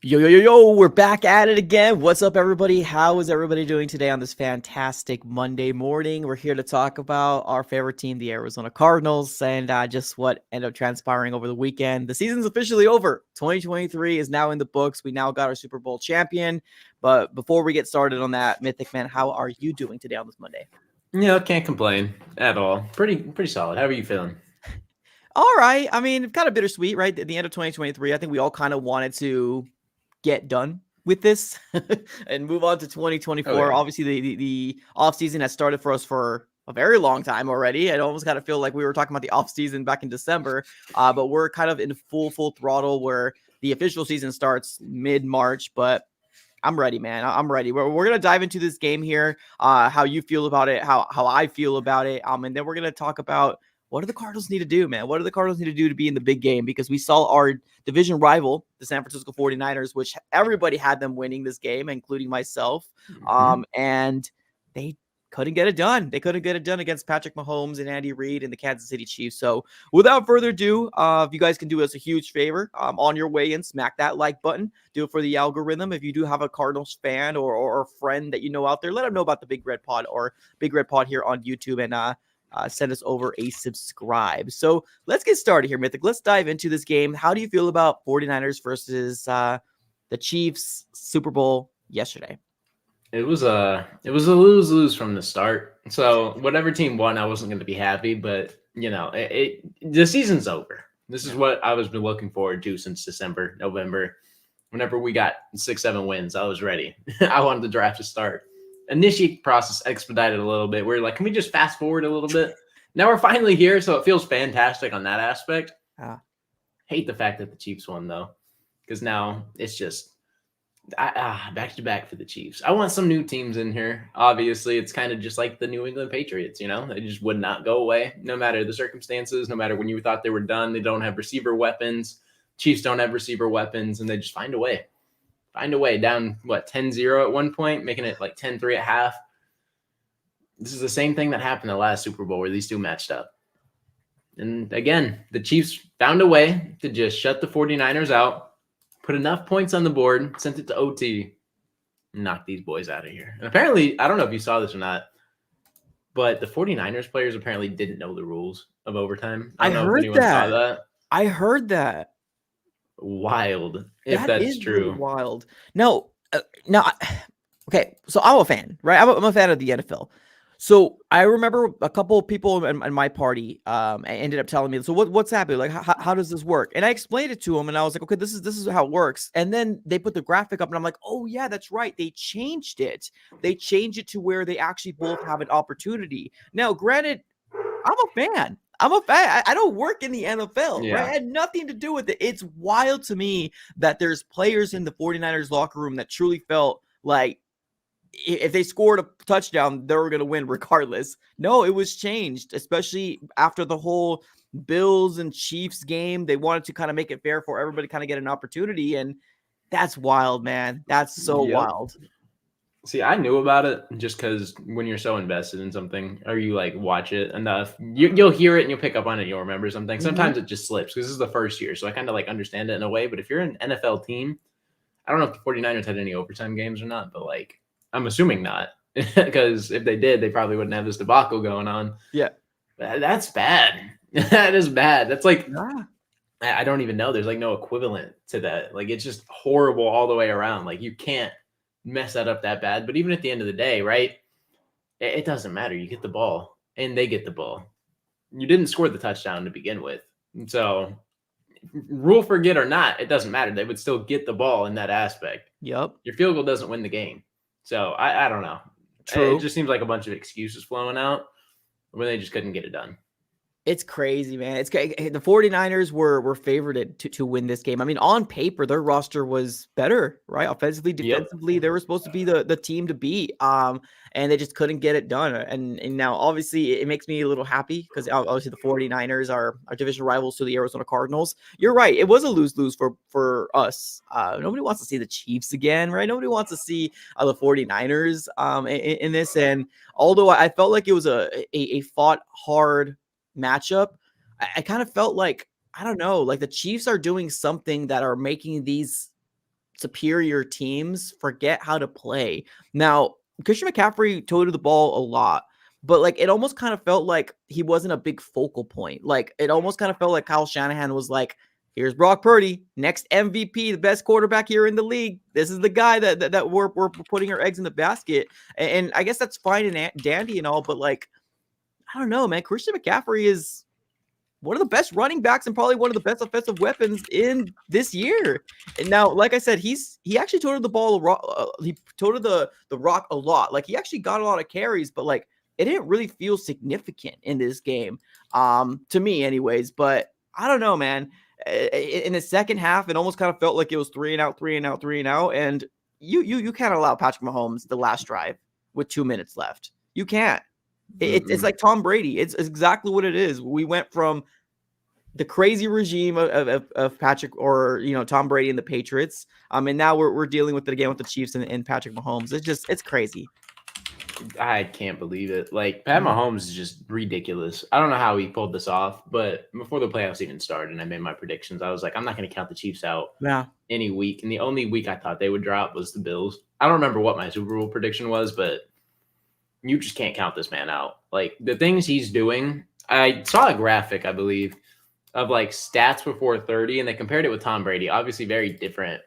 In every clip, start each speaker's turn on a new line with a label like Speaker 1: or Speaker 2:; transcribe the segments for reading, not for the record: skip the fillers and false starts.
Speaker 1: Yo, we're back at it again. What's up, everybody? How is everybody doing today on this fantastic Monday morning? We're here to talk about our favorite team, the Arizona Cardinals, and just what ended up transpiring over the weekend. The season's officially over. 2023 is now in the books. We now got our Super Bowl champion. But before we get started on that, Mythic Man, how are you doing today on this Monday?
Speaker 2: Can't complain at all. Pretty solid. How are you feeling?
Speaker 1: All right. I mean, kind of bittersweet, right? At the end of 2023, I think we all kind of wanted to get done with this and move on to
Speaker 2: Oh
Speaker 1: 2024.
Speaker 2: yeah.
Speaker 1: Obviously, the offseason has started for us for a very long time already. I almost kind of feel like we were talking about the offseason back in December, but we're kind of in full throttle where the official season starts mid-March, but I'm ready, man. I'm ready. We're gonna dive into this game here. How you feel about it? How I feel about it. And then we're gonna talk about what do the Cardinals need to do, man. What do the Cardinals need to do to be in the big game? Because we saw our division rival, the San Francisco 49ers, which everybody had them winning this game, including myself. And they couldn't get it done. They couldn't get it done against Patrick Mahomes and Andy Reid and the Kansas City Chiefs. So without further ado, if you guys can do us a huge favor, on your way in, smack that like button. Do it for the algorithm. If you do have a Cardinals fan or a friend that you know out there, let them know about the Big Red Pod or Big Red Pod here on YouTube and send us over a subscribe. So let's get started here, Mythic. Let's dive into this game. How do you feel about 49ers versus the Chiefs Super Bowl yesterday?
Speaker 2: It was a lose-lose from the start. So whatever team won, I wasn't going to be happy, but the season's over. This is what I was been looking forward to since December, November. Whenever we got 6-7 wins, I was ready. I wanted the draft to start. Initiate the process expedited a little bit. We're like, can we just fast forward a little bit? Now we're finally here, so it feels fantastic on that aspect. Hate the fact that the Chiefs won though, because now it's just back to back for the Chiefs. I want some new teams in here. Obviously, it's kind of just like the New England Patriots. They just would not go away, no matter the circumstances, no matter when you thought they were done. They don't have receiver weapons. Chiefs don't have receiver weapons, and they just find a way. Find a way down, 10-0 at one point, making it like 10-3 at half. This is the same thing that happened the last Super Bowl where these two matched up. And again, the Chiefs found a way to just shut the 49ers out, put enough points on the board, sent it to OT, and knock these boys out of here. And apparently, I don't know if you saw this or not, but the 49ers players apparently didn't know the rules of overtime. I don't know if anyone saw that.
Speaker 1: I heard that.
Speaker 2: Wild, if that's true.
Speaker 1: Really wild. No, okay. So I'm a fan, right? I'm a fan of the NFL. So I remember a couple of people in my party ended up telling me, so what's happening? Like, how does this work? And I explained it to them, and I was like, okay, this is how it works. And then they put the graphic up, and I'm like, oh yeah, that's right. They changed it. They changed it to where they actually both have an opportunity. Now, granted, I'm a fan. I don't work in the NFL, right? I had nothing to do with it. It's wild to me that there's players in the 49ers locker room that truly felt like if they scored a touchdown, they were going to win regardless. No, it was changed, especially after the whole Bills and Chiefs game. They wanted to kind of make it fair for everybody to kind of get an opportunity. And that's wild, man. That's so wild.
Speaker 2: See, I knew about it just because when you're so invested in something or you like watch it enough, you'll hear it and you'll pick up on it. You'll remember something. Sometimes it just slips because this is the first year. So I kind of like understand it in a way. But if you're an NFL team, I don't know if the 49ers had any overtime games or not, but like I'm assuming not because if they did, they probably wouldn't have this debacle going on.
Speaker 1: Yeah.
Speaker 2: That's bad. That is bad. That's like, I don't even know. There's like no equivalent to that. Like it's just horrible all the way around. Like you can't mess that up that bad. But even at the end of the day, right, it doesn't matter. You get the ball and they get the ball. You didn't score the touchdown to begin with. So rule forget or not, it doesn't matter. They would still get the ball in that aspect.
Speaker 1: Yep.
Speaker 2: Your field goal doesn't win the game. So I don't know. True. It just seems like a bunch of excuses flowing out when they just couldn't get it done.
Speaker 1: It's crazy, man. It's the 49ers were favored to win this game. I mean, on paper, their roster was better, right? Offensively, defensively, they were supposed to be the team to beat. And they just couldn't get it done. And now, obviously, it makes me a little happy because obviously the 49ers are division rivals to the Arizona Cardinals. You're right. It was a lose-lose for us. Nobody wants to see the Chiefs again, right? Nobody wants to see the 49ers in this. And although I felt like it was a fought hard matchup, I kind of felt like, I don't know, like the Chiefs are doing something that are making these superior teams forget how to play. Now, Christian McCaffrey toted the ball a lot, but like it almost kind of felt like he wasn't a big focal point. Like it almost kind of felt like Kyle Shanahan was like, here's Brock Purdy, next MVP, the best quarterback here in the league. This is the guy that we're putting our eggs in the basket. And I guess that's fine and dandy and all, but like, I don't know, man. Christian McCaffrey is one of the best running backs and probably one of the best offensive weapons in this year. And now, like I said, he actually toted the ball. He toted the rock a lot. Like he actually got a lot of carries, but like it didn't really feel significant in this game, to me, anyways. But I don't know, man. In the second half, it almost kind of felt like it was 3 and out, 3 and out, 3 and out, and you can't allow Patrick Mahomes the last drive with 2 minutes left. You can't. It's like Tom Brady. It's exactly what it is. We went from the crazy regime of Patrick or Tom Brady and the Patriots, and now we're dealing with it again with the Chiefs and Patrick Mahomes. It's crazy.
Speaker 2: I can't believe it. Like Pat Mahomes is just ridiculous. I don't know how he pulled this off, but before the playoffs even started, and I made my predictions, I was like, I'm not going to count the Chiefs out any week. And the only week I thought they would drop was the Bills. I don't remember what my Super Bowl prediction was, but you just can't count this man out. Like the things he's doing. I saw a graphic, I believe, of like stats before 30, and they compared it with Tom Brady. Obviously, very different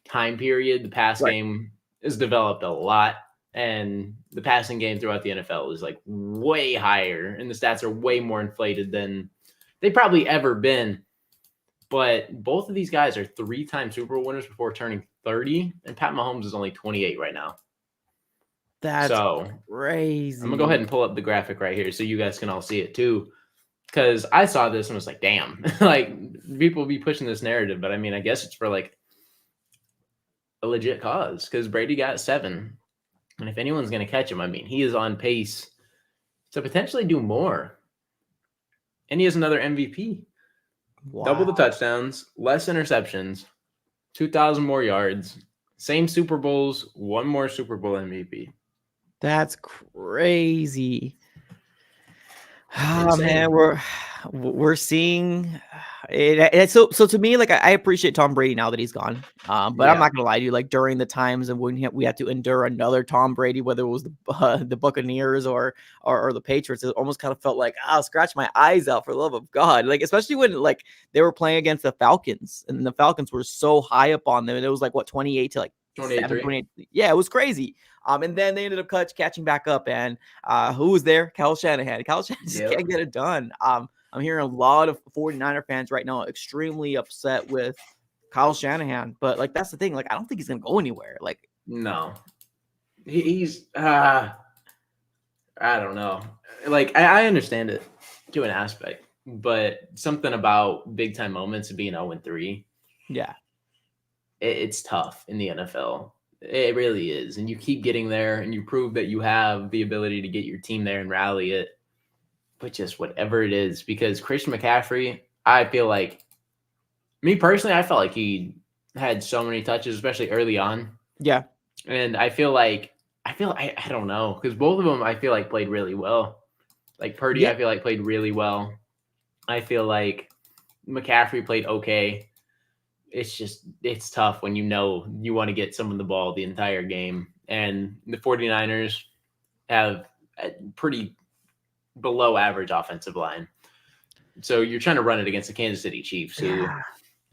Speaker 2: time period. The pass game is developed a lot, and the passing game throughout the NFL is like way higher, and the stats are way more inflated than they've probably ever been. But both of these guys are 3-time Super Bowl winners before turning 30, and Pat Mahomes is only 28 right now.
Speaker 1: That's crazy.
Speaker 2: I'm gonna go ahead and pull up the graphic right here so you guys can all see it too. Because I saw this and was like, damn, like people be pushing this narrative, but I mean, I guess it's for like a legit cause because Brady got 7. And if anyone's going to catch him, I mean, he is on pace to potentially do more. And he has another MVP. Wow. Double the touchdowns, less interceptions, 2,000 more yards, same Super Bowls, 1 more Super Bowl MVP.
Speaker 1: That's crazy. Oh man, we're seeing it. So to me, like I appreciate Tom Brady now that he's gone. But I'm not gonna lie to you, like during the times and when we had to endure another Tom Brady, whether it was the Buccaneers or the Patriots, it almost kind of felt like I'll scratch my eyes out for the love of God. Like especially when like they were playing against the Falcons and the Falcons were so high up on them, and it was like what 28 to like 28. Yeah, it was crazy. And then they ended up catching back up, and who was there? Kyle Shanahan. Kyle Shanahan just can't get it done. I'm hearing a lot of 49er fans right now extremely upset with Kyle Shanahan, but like that's the thing. Like I don't think he's gonna go anywhere. Like
Speaker 2: no, he's I don't know. Like I understand it to an aspect, but something about big time moments of being 0-3.
Speaker 1: Yeah,
Speaker 2: it's tough in the NFL. It really is. And you keep getting there and you prove that you have the ability to get your team there and rally it. But just whatever it is, because Christian McCaffrey, I feel like, me personally, I felt like he had so many touches, especially early on.
Speaker 1: Yeah.
Speaker 2: And I don't know, because both of them I feel like played really well. Like Purdy, I feel like played really well. I feel like McCaffrey played okay. It's tough when you want to get someone the ball the entire game. And the 49ers have a pretty below average offensive line. So you're trying to run it against the Kansas City Chiefs, who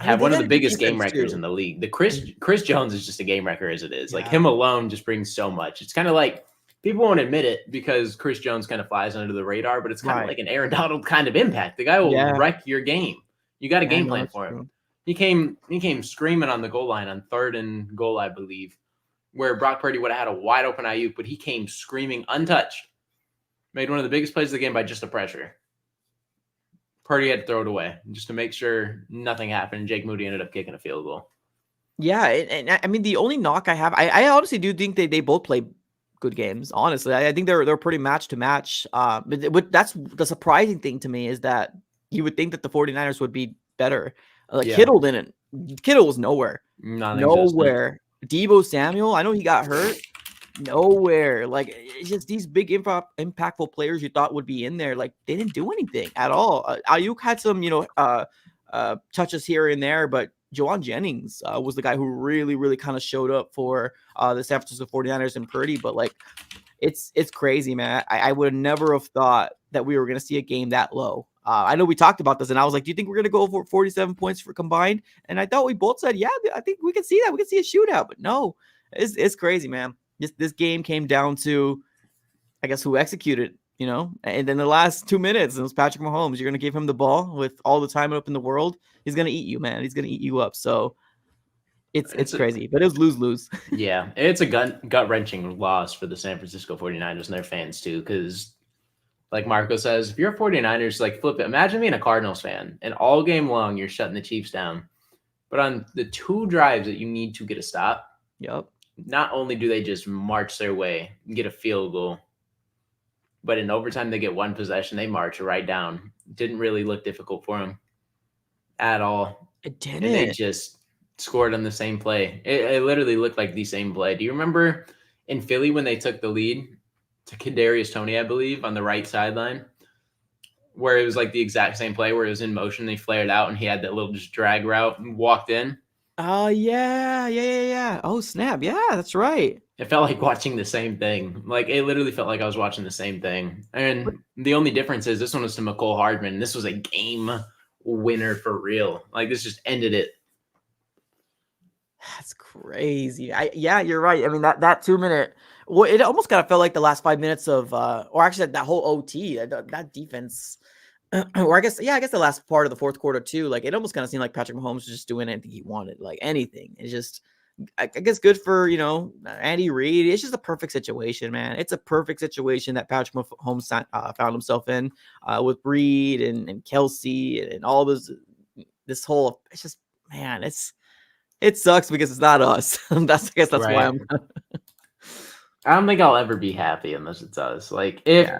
Speaker 2: have one of the biggest game wreckers in the league. The Chris Jones is just a game wrecker as it is. Like him alone just brings so much. It's kind of like people won't admit it because Chris Jones kind of flies under the radar, but it's kind of like an Aaron Donald kind of impact. The guy will wreck your game. You got a game plan for him. He came screaming on the goal line on 3rd and goal, I believe, where Brock Purdy would have had a wide open Ayuk, but he came screaming untouched. Made one of the biggest plays of the game by just the pressure. Purdy had to throw it away just to make sure nothing happened. Jake Moody ended up kicking a field goal.
Speaker 1: Yeah, and I mean the only knock I have, I honestly do think they both play good games. Honestly, I think they're pretty match to match. But that's the surprising thing to me is that you would think that the 49ers would be better. Like Kittle didn't. Kittle was nowhere. Nowhere. Deebo Samuel, I know he got hurt. Nowhere. Like it's just these big impactful players you thought would be in there. Like they didn't do anything at all. Ayuk had some, touches here and there, but Juwan Jennings was the guy who really kind of showed up for the San Francisco 49ers and Purdy. But like, it's crazy, man. I would never have thought that we were going to see a game that low. I know we talked about this, and I was like, do you think we're going to go for 47 points for combined? And I thought we both said, yeah, I think we can see that. We can see a shootout. But no, it's crazy, man. This game came down to, I guess, who executed, and then the last 2 minutes, it was Patrick Mahomes. You're going to give him the ball with all the time up in the world. He's going to eat you, man. He's going to eat you up. So it's crazy, but it was lose-lose.
Speaker 2: Yeah, it's a gut-wrenching loss for the San Francisco 49ers and their fans too, because like Marco says, if you're a 49ers, like flip it. Imagine being a Cardinals fan and all game long you're shutting the Chiefs down. But on the 2 drives that you need to get a stop,
Speaker 1: Yep.
Speaker 2: Not only do they just march their way and get a field goal, but in overtime they get 1 possession, they march right down. Didn't really look difficult for them at all.
Speaker 1: It didn't.
Speaker 2: And they just scored on the same play. It literally looked like the same play. Do you remember in Philly when they took the lead to Kadarius Toney, I believe, on the right sideline, where it was like the exact same play where it was in motion, they flared out, and he had that little just drag route and walked in?
Speaker 1: Oh, yeah. Oh, snap. Yeah, that's right.
Speaker 2: It felt like watching the same thing. Like, it literally felt like I was watching the same thing. And the only difference is this one was to McCole Hardman. This was a game winner for real. Like, this just ended it.
Speaker 1: That's crazy. Yeah, you're right. I mean, that 2 minute, well, it almost kind of felt like the last 5 minutes of, or actually that whole OT, that defense, or I guess the last part of the fourth quarter too. Like, it almost kind of seemed like Patrick Mahomes was just doing anything he wanted, like anything. It's just, I guess, good for Andy Reid. It's just a perfect situation, man. It's a perfect situation that Patrick Mahomes found himself in with Reid and Kelsey and all this whole. It's just, man, it sucks because it's not us. I guess that's right. Why I'm.
Speaker 2: I don't think I'll ever be happy unless it's us. Like, if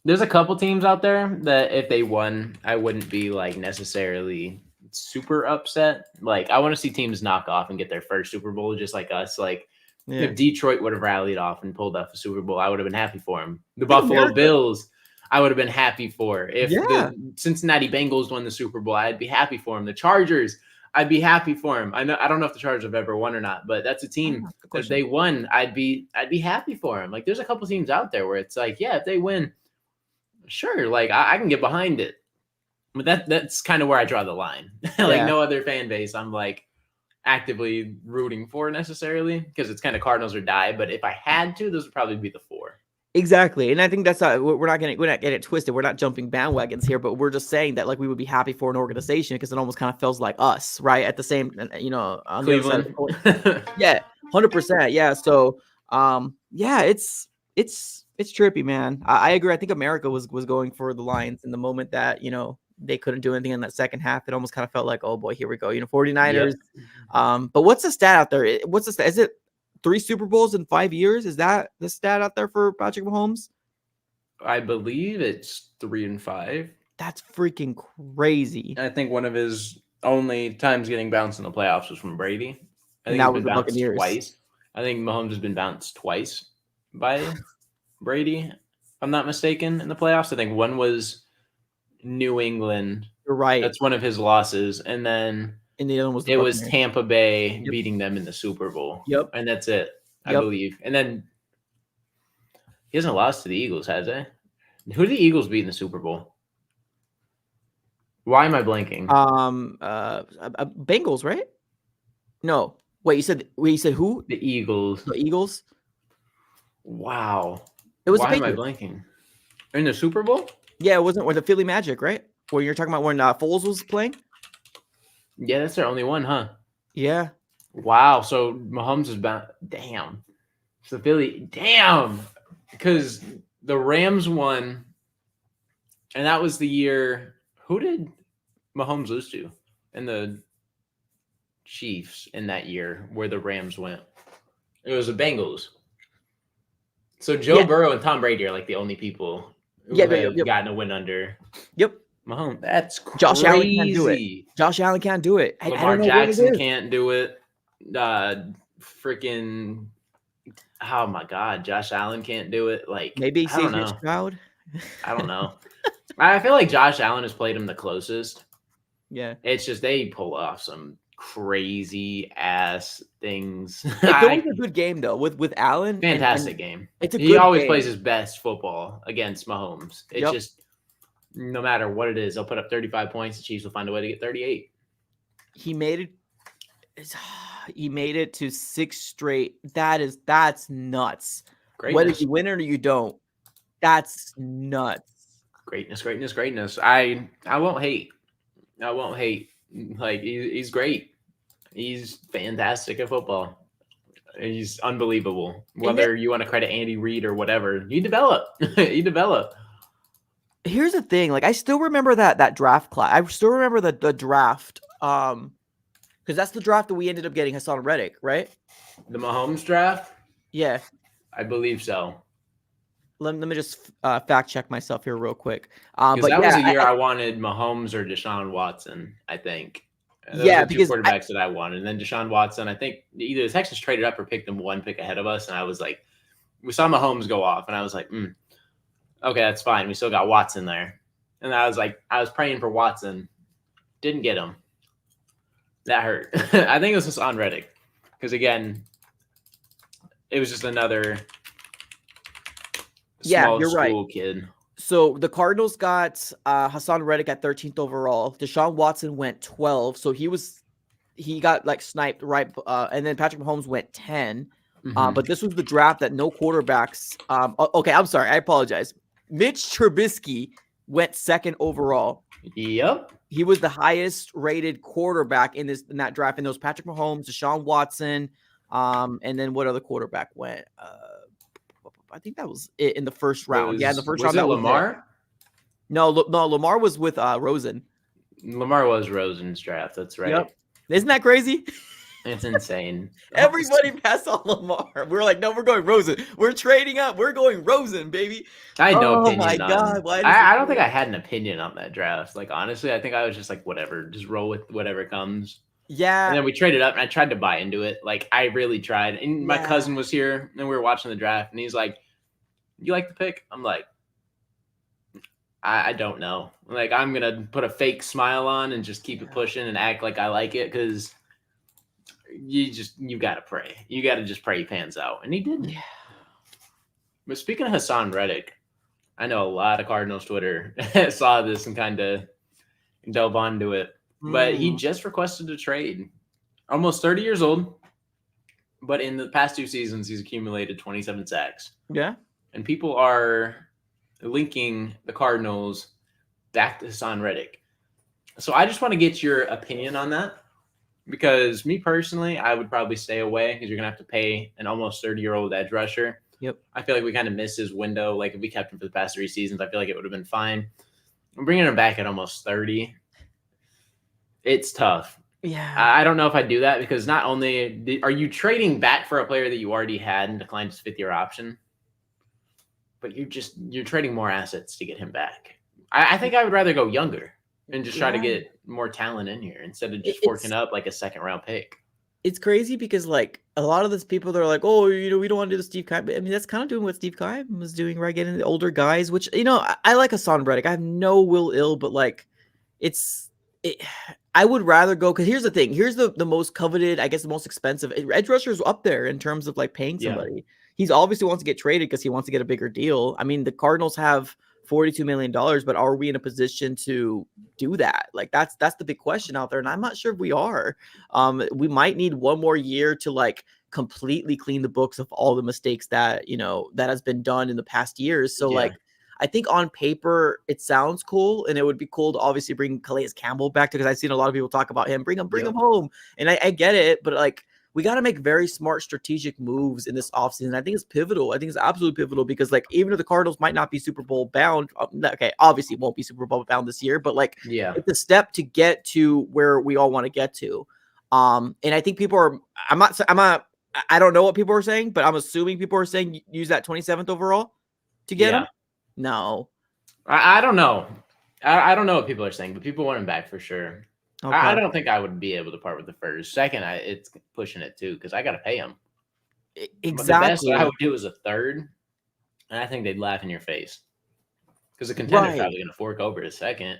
Speaker 2: there's a couple teams out there that if they won, I wouldn't be like necessarily super upset. Like, I want to see teams knock off and get their first Super Bowl just like us. Like, if Detroit would have rallied off and pulled off a Super Bowl, I would have been happy for them. The Buffalo Bills, I would have been happy for. If the Cincinnati Bengals won the Super Bowl, I'd be happy for them. The Chargers, I'd be happy for him. I don't know if the Chargers have ever won or not, but that's a team that if they won, I'd be happy for him. Like, there's a couple teams out there where it's like, yeah, if they win, sure, like I can get behind it. But that's kind of where I draw the line. Like, no other fan base I'm like actively rooting for necessarily, because it's kind of Cardinals or die. But if I had to, those would probably be the 4.
Speaker 1: Exactly. And I think that's not, we're not getting it twisted. We're not jumping bandwagons here, but we're just saying that like we would be happy for an organization because it almost kind of feels like us, right? At the same, on
Speaker 2: Cleveland.
Speaker 1: Yeah, 100%. Yeah. So, it's trippy, man. I agree. I think America was going for the Lions in the moment that, they couldn't do anything in that second half. It almost kind of felt like, oh boy, here we go. 49ers. Yep. But what's the stat out there? What's the stat? Is it 3 Super Bowls in 5 years? Is that the stat out there for Patrick Mahomes?
Speaker 2: I believe it's 3 and 5.
Speaker 1: That's freaking crazy.
Speaker 2: I think one of his only times getting bounced in the playoffs was from Brady. I think
Speaker 1: that was the Buccaneers
Speaker 2: twice. I think Mahomes has been bounced twice by Brady, if I'm not mistaken, in the playoffs. I think one was New England.
Speaker 1: You're right.
Speaker 2: That's one of his losses. And then
Speaker 1: the other one was
Speaker 2: was Tampa Bay beating them in the Super Bowl.
Speaker 1: Yep.
Speaker 2: And that's it, I believe. And then he hasn't lost to the Eagles, has he? Who did the Eagles beat in the Super Bowl? Why am I blanking?
Speaker 1: Bengals, right? No. Wait, you said who?
Speaker 2: The Eagles.
Speaker 1: The Eagles?
Speaker 2: Wow.
Speaker 1: It was
Speaker 2: Why am I blanking? In the Super Bowl?
Speaker 1: Yeah, it wasn't with the Philly Magic, right? Where you're talking about when Foles was playing?
Speaker 2: Yeah, that's their only one, huh?
Speaker 1: Yeah.
Speaker 2: Wow. So Mahomes is bound. Damn. So Philly, damn. Because the Rams won, and that was the year. Who did Mahomes lose to? And the Chiefs in that year where the Rams went. It was the Bengals. So Joe Burrow and Tom Brady are like the only people who have gotten a win under.
Speaker 1: Yep.
Speaker 2: Mahomes. That's crazy.
Speaker 1: Josh Allen can't do it. Josh Allen can't do it.
Speaker 2: Lamar Jackson can't do it. Freaking. Oh my God, Josh Allen can't do it. Like,
Speaker 1: maybe CJ Stroud.
Speaker 2: I don't know. I feel like Josh Allen has played him the closest.
Speaker 1: Yeah.
Speaker 2: It's just they pull off some crazy ass things.
Speaker 1: It's always a good game though with Allen.
Speaker 2: Fantastic game.
Speaker 1: It's a
Speaker 2: He
Speaker 1: good
Speaker 2: always
Speaker 1: game.
Speaker 2: plays his best football against Mahomes. It's just no matter what it is, they'll put up 35 points. The Chiefs will find a way to get 38.
Speaker 1: He made it. He made it to 6 straight. That's nuts.
Speaker 2: Greatness.
Speaker 1: Whether you win it or you don't, that's nuts.
Speaker 2: Greatness. I won't hate. Like he's great. He's fantastic at football. He's unbelievable. Whether you want to credit Andy Reid or whatever, you develop. You develop.
Speaker 1: Here's the thing. Like I still remember that draft class. I still remember the draft. Because that's the draft that we ended up getting Hassan Reddick, right?
Speaker 2: The Mahomes draft?
Speaker 1: Yeah.
Speaker 2: I believe so.
Speaker 1: Let me just fact check myself here real quick.
Speaker 2: But that was the year I wanted Mahomes or Deshaun Watson, I think. Those are
Speaker 1: because
Speaker 2: two quarterbacks that I wanted. And then Deshaun Watson, I think either the Texans traded up or picked them 1 pick ahead of us. And I was like, we saw Mahomes go off. And I was like, okay, that's fine. We still got Watson there. And I was like, I was praying for Watson. Didn't get him. That hurt. I think it was Hassan Reddick. Because again, it was just another small school kid.
Speaker 1: So the Cardinals got Hassan Reddick at 13th overall. Deshaun Watson went 12. So he got like sniped right. And then Patrick Mahomes went 10. But this was the draft that no quarterbacks. Okay, I'm sorry. I apologize. Mitch Trubisky went 2nd overall.
Speaker 2: Yep.
Speaker 1: He was the highest rated quarterback in that draft. And those Patrick Mahomes, Deshaun Watson, and then what other quarterback went? I think that was it in the first round. In the first round.
Speaker 2: Was it Lamar?
Speaker 1: No, Lamar was with Rosen.
Speaker 2: Lamar was Rosen's draft. That's right.
Speaker 1: Yep. Isn't that crazy?
Speaker 2: It's insane.
Speaker 1: Everybody passed on Lamar. We're like, no, we're going Rosen. We're trading up. We're going Rosen, baby.
Speaker 2: I had no opinion.
Speaker 1: Oh my God.
Speaker 2: I don't think I had an opinion on that draft. Like, honestly, I think I was just like, whatever, just roll with whatever comes.
Speaker 1: Yeah.
Speaker 2: And then we traded up and I tried to buy into it. Like, I really tried. And my cousin was here and we were watching the draft and he's like, you like the pick? I'm like, I don't know. Like, I'm going to put a fake smile on and just keep it pushing and act like I like it because you got to pray. You got to just pray he pans out. And he didn't. Yeah. But speaking of Hassan Reddick, I know a lot of Cardinals Twitter saw this and kind of delve onto it. But he just requested a trade. Almost 30 years old. But in the past 2 seasons, he's accumulated 27 sacks.
Speaker 1: Yeah.
Speaker 2: And people are linking the Cardinals back to Hassan Reddick. So I just want to get your opinion on that. Because me personally, I would probably stay away because you're going to have to pay an almost 30-year-old edge rusher.
Speaker 1: Yep. I
Speaker 2: feel like we kind of missed his window. Like if we kept him for the past 3 seasons, I feel like it would have been fine. I'm bringing him back at almost 30. It's tough.
Speaker 1: Yeah.
Speaker 2: I don't know if I do that because not only are you trading back for a player that you already had and declined his 5th-year option, but you're trading more assets to get him back. I think I would rather go younger and just try to get more talent in here instead of just forking up like a 2nd-round pick.
Speaker 1: It's crazy because like a lot of these people, they're like, oh, we don't want to do the Steve Keim. I mean, that's kind of doing what Steve Keim was doing, right? Getting the older guys, which, I like Hassan Reddick. I have no will ill, but like I would rather go because here's the thing. Here's the most coveted, I guess the most expensive edge rusher is up there in terms of like paying somebody. Yeah. He's obviously wants to get traded because he wants to get a bigger deal. I mean, the Cardinals have $42 million, but are we in a position to do that? Like that's the big question out there. And I'm not sure if we are. We might need 1 more year to like completely clean the books of all the mistakes that, that has been done in the past years. So like, I think on paper it sounds cool, and it would be cool to obviously bring Calais Campbell back because I've seen a lot of people talk about him. Bring him home, and I get it, but like we got to make very smart strategic moves in this offseason. I think it's pivotal. I think it's absolutely pivotal because like even if the Cardinals might not be Super Bowl bound, okay, obviously won't be Super Bowl bound this year, but like it's a step to get to where we all want to get to. And I think people are. I don't know what people are saying, but I'm assuming people are saying use that 27th overall to get him. No,
Speaker 2: I don't know. I don't know what people are saying, but people want him back for sure. Okay. I don't think I would be able to part with the 1st. 2nd, it's pushing it too because I got to pay him.
Speaker 1: Exactly.
Speaker 2: But the best I would do is a 3rd, and I think they'd laugh in your face because the contender's probably going to fork over a 2nd.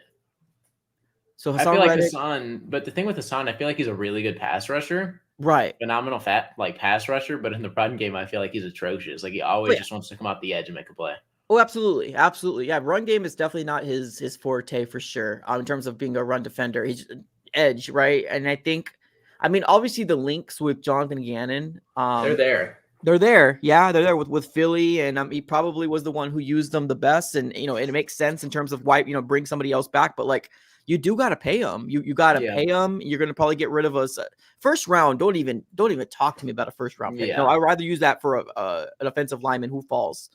Speaker 1: So
Speaker 2: I
Speaker 1: Hassan
Speaker 2: feel like
Speaker 1: Reddick,
Speaker 2: Hassan, but the thing with Hassan, I feel like he's a really good pass rusher,
Speaker 1: right?
Speaker 2: phenomenal pass rusher, but in the run game, I feel like he's atrocious. Like he
Speaker 1: Oh
Speaker 2: always
Speaker 1: yeah.
Speaker 2: just wants to come off the edge and make a play.
Speaker 1: Oh, absolutely, absolutely. Yeah, run game is definitely not his forte for sure. In terms of being a run defender, he's edge, right? And I think, I mean, obviously the links with Jonathan Gannon,
Speaker 2: They're there.
Speaker 1: they're there. Yeah, they're there with Philly, and he probably was the one who used them the best. And it makes sense in terms of why bring somebody else back. But like, you do got to pay them. You got to
Speaker 2: Yeah.
Speaker 1: pay them. You're gonna probably get rid of us first round. Don't even talk to me about a first round pick. No,
Speaker 2: Yeah.
Speaker 1: I'd rather use that for an offensive lineman who falls.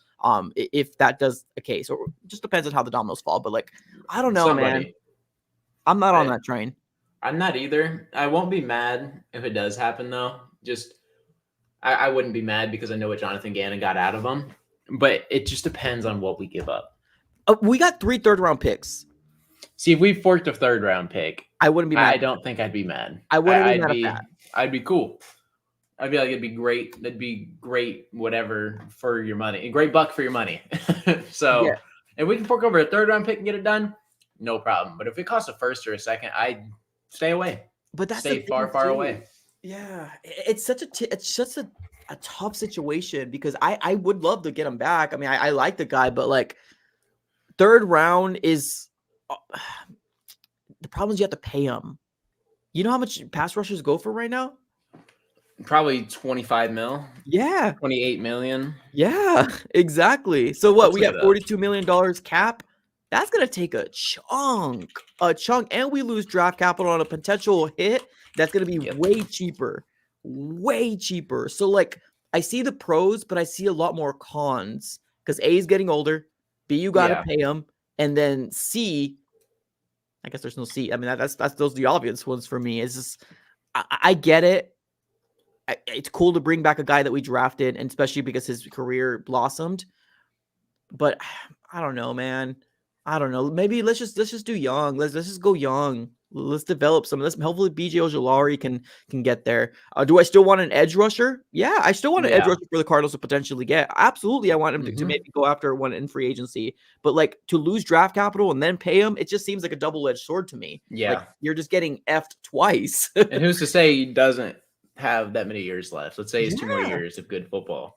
Speaker 1: If that does the case, or just depends on how the dominoes fall. But like, I don't know, man. I'm not on that train.
Speaker 2: I'm not either. I won't be mad if it does happen though. Just I wouldn't be mad because I know what Jonathan Gannon got out of him. But it just depends on what we give up.
Speaker 1: We got 3 third-round picks.
Speaker 2: See, if we forked a 3rd-round pick,
Speaker 1: I wouldn't be mad.
Speaker 2: I don't think I'd be mad.
Speaker 1: I wouldn't be mad at that.
Speaker 2: I'd be cool. I'd be like, it'd be great. That'd be great, whatever for your money. A great buck for your money. So
Speaker 1: Yeah.
Speaker 2: if we can fork over a 3rd-round pick and get it done, no problem. But if it costs a 1st or a 2nd, I'd stay away.
Speaker 1: But that's
Speaker 2: stay far away.
Speaker 1: Yeah, it's such a tough situation because I would love to get him back. I mean, I like the guy, but like 3rd round is the problem is you have to pay him. You know how much pass rushers go for right now?
Speaker 2: Probably 25 mil.
Speaker 1: Yeah.
Speaker 2: 28 million.
Speaker 1: Yeah, exactly. So what?
Speaker 2: Let's
Speaker 1: We
Speaker 2: look
Speaker 1: got
Speaker 2: it up.
Speaker 1: $42 million cap. That's going to take a chunk, and we lose draft capital on a potential hit. That's going to be way cheaper. So like, I see the pros, but I see a lot more cons because A is getting older. B, you got to pay him. And then C, I guess there's no C. I mean, that's those are the obvious ones for me. It's just, I get it. It's cool to bring back a guy that we drafted, and especially because his career blossomed. But I don't know, man. I don't know. Maybe let's just do young. Let's just go young. Let's develop some. Hopefully BJ Ojulari can get there. Do I still want an edge rusher? Yeah, I still want an edge rusher for the Cardinals to potentially get. Absolutely, I want him to maybe go after one in free agency. But like, to lose draft capital and then pay him, it just seems like a double-edged sword to me.
Speaker 2: Yeah,
Speaker 1: like, you're just getting effed twice.
Speaker 2: And who's to say he doesn't have that many years left? Let's say it's 2 more years of good football.